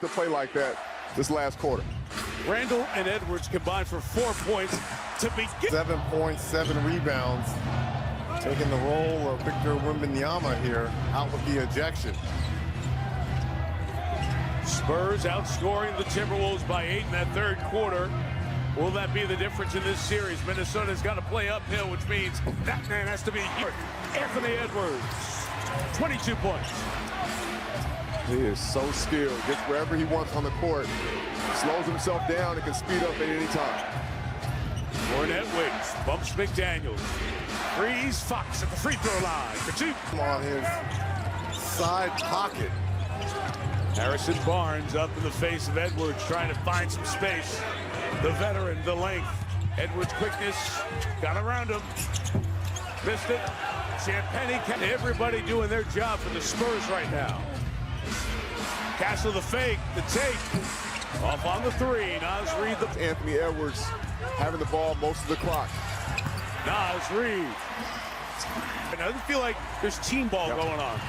to play like that this last quarter. Randall and Edwards combined for 4 points to begin. 7 points, 7 rebounds. Taking the role of Victor Wembanyama here, out with the ejection. Spurs outscoring the Timberwolves by 8 in that third quarter. Will that be the difference in this series? Minnesota's got to play uphill, which means that man has to be here. Anthony Edwards, 22 points. He is so skilled. Gets wherever he wants on the court. Slows himself down and can speed up at any time. Cornette wins, bumps McDaniels. Frees Fox at the free throw line for 2. On his side pocket. Harrison Barnes up in the face of Edwards, trying to find some space. The veteran, the length. Edwards' quickness, got around him. Missed it. Champagny, everybody doing their job for the Spurs right now. Castle the fake, the take. Off on the 3, Naz Reid. Anthony Edwards having the ball most of the clock. Naz Reid. It doesn't feel like there's team ball going on.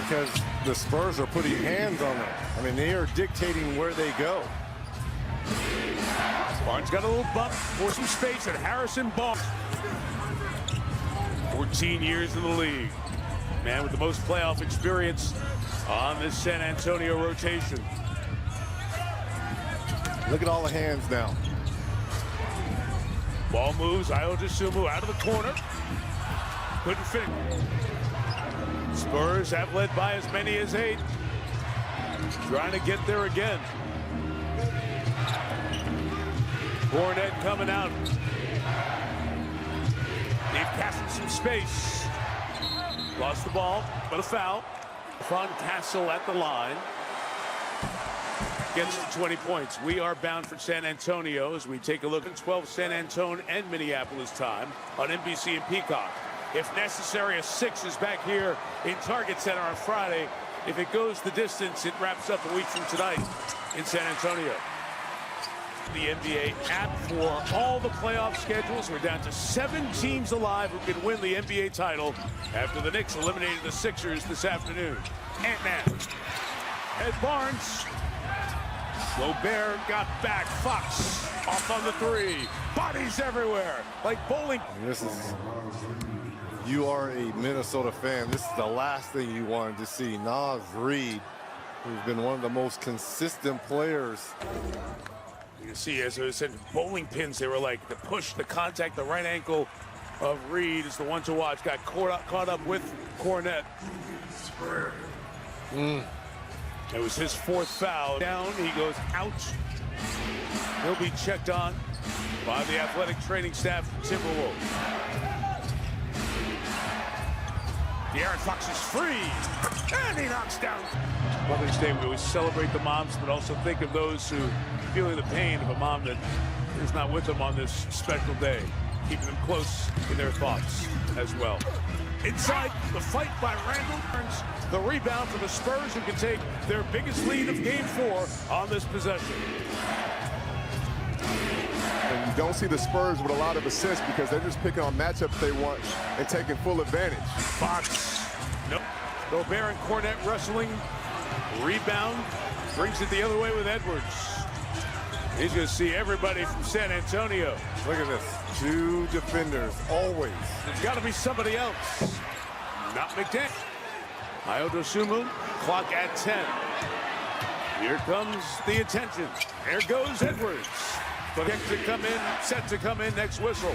Because the Spurs are putting hands on them. I mean, they are dictating where they go. Barnes got a little bump for some space, and Harrison Barnes. 14 years in the league. Man with the most playoff experience on this San Antonio rotation. Look at all the hands now. Ball moves, Ayo Dosunmu out of the corner. Couldn't fit. Spurs have led by as many as 8. Trying to get there again. Cornette coming out. They've passed some space. Lost the ball, but a foul. Von Castle at the line. Gets to 20 points. We are bound for San Antonio as we take a look at 12 San Antonio and Minneapolis time on NBC and Peacock. If necessary, a 6 is back here in Target Center on Friday. If it goes the distance, it wraps up a week from tonight in San Antonio. The NBA app for all the playoff schedules. We're down to 7 teams alive who can win the NBA title after the Knicks eliminated the Sixers this afternoon. Ant-Man. Ed Barnes. Gobert got back. Fox off on the 3. Bodies everywhere, like bowling. This is, you are a Minnesota fan. This is the last thing you wanted to see. Naz Reid, who's been one of the most consistent players. You see, as I said, bowling pins, they were like the push, the contact, the right ankle of Reid is the one to watch. Got caught up with Cornette. It was his 4th foul. Down, he goes out. He'll be checked on by the athletic training staff from Timberwolves. De'Aaron Fox is free, and he knocks down. Mother's Day, we always celebrate the moms, but also think of those who feeling the pain of a mom that is not with them on this special day, keeping them close in their thoughts as well. Inside, the fight by Randall Barnes, the rebound for the Spurs, who can take their biggest lead of Game 4 on this possession. And you don't see the Spurs with a lot of assists because they're just picking on matchups they want and taking full advantage. Fox, nope. Gobert and Cornette wrestling. Rebound, brings it the other way with Edwards. He's going to see everybody from San Antonio. Look at this. 2 defenders, always. There's got to be somebody else. Not McDaniel. Ayo Dosunmu, clock at 10. Here comes the attention. There goes Edwards. But to come in, set to come in next whistle.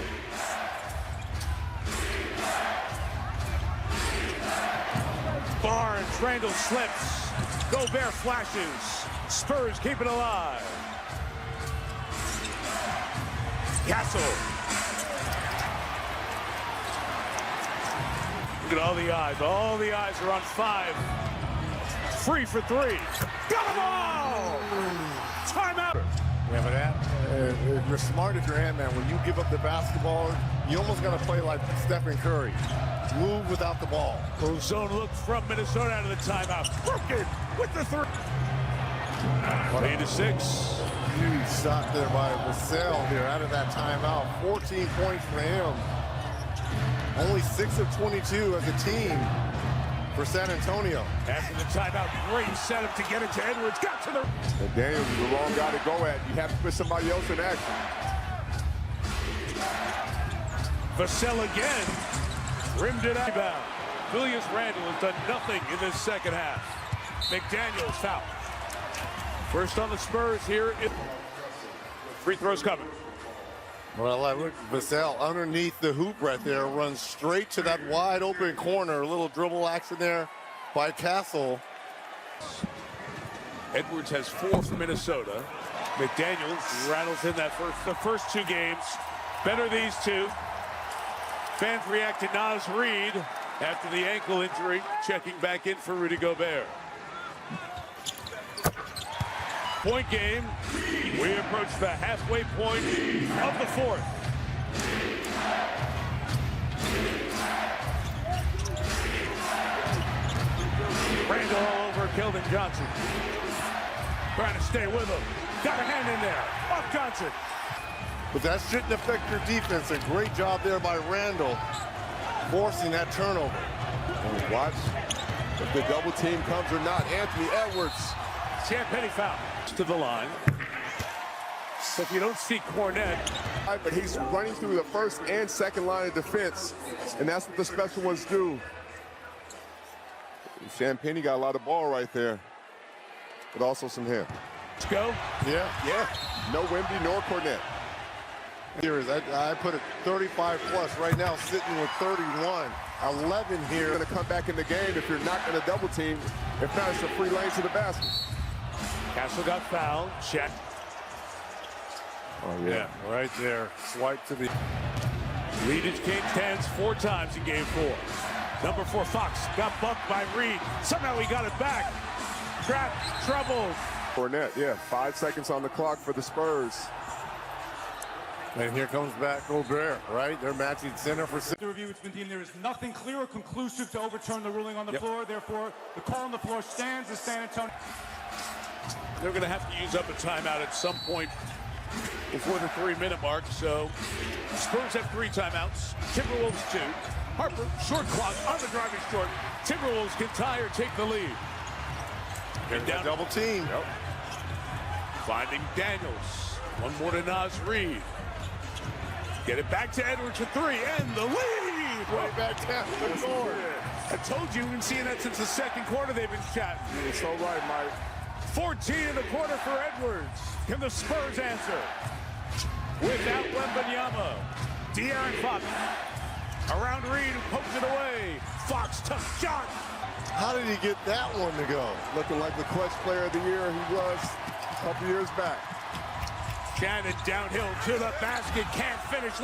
Barnes, Randall slips. Gobert flashes. Spurs keep it alive. Castle. Look at all the eyes. All the eyes are on 5. Free for 3. Got them all! Timeout. Yeah, but if you're smart if you're Ant-Man, when you give up the basketball, you almost got to play like Stephen Curry. Move without the ball. Zone look from Minnesota out of the timeout. Broken with the 3. 8-6. Huge shot there by Vassell here out of that timeout. 14 points for him. Only 6 of 22 as a team. for San Antonio. After the timeout, great setup to get it to Edwards. Got to the... And Daniels is the wrong guy to go at. You have to put somebody else in action. Vassell again. Rimmed it out. Julius Randle has done nothing in this second half. McDaniels foul. First on the Spurs here. Free throws coming. Well, I look, Vassell underneath the hoop right there, runs straight to that wide open corner. A little dribble action there by Castle. Edwards has 4 for Minnesota. McDaniels rattles in that the first 2 games. Better these 2. Fans react to Naz Reid after the ankle injury, checking back in for Rudy Gobert. Point game. We approach the halfway point of the 4th. Randle all over Keldon Johnson. Trying to stay with him. Got a hand in there. Off Johnson. But that shouldn't affect your defense. A great job there by Randle, forcing that turnover. And watch if the double team comes or not. Anthony Edwards. Champagny foul. To the line. So if you don't see Cornette. But he's running through the first and second line of defense. And that's what the special ones do. Champagny got a lot of ball right there. But also some him. Let's go. Yeah. No Wemby nor Cornette. Here is I put it 35 plus right now, sitting with 31. 11 here. You're going to come back in the game if you're not going to double team. If not, it's a free lane to the basket. Castle got fouled. Check. Oh, yeah. Right there. Swipe to the... Lead changed hands 4 times in game 4. Number 4, Fox, got bucked by Reed. Somehow he got it back. Trapped, troubled. Cornette, yeah. 5 seconds on the clock for the Spurs. And here comes back Gobert, right? They're matching center for... The review, it's been deemed there is nothing clear or conclusive to overturn the ruling on the floor. Therefore, the call on the floor stands as San Antonio. They're going to have to use up a timeout at some point before the 3-minute mark. So Spurs have 3 timeouts. Timberwolves 2. Harper, short clock on the driving short. Timberwolves can tie or take the lead. And down double team. Yep. Finding Daniels. One more to Naz Reid. Get it back to Edwards for 3 and the lead. Right back down the court. I told you, we've been seeing that since the second quarter. They've been chatting. You're so right, Mike. 14 in the quarter for Edwards. Can the Spurs answer? Without Wembanyama. De'Aaron Fox. Around Reed, who pokes it away. Fox, tough shot. How did he get that one to go? Looking like the clutch player of the year he was a couple years back. Shannon downhill to the basket. Can't finish.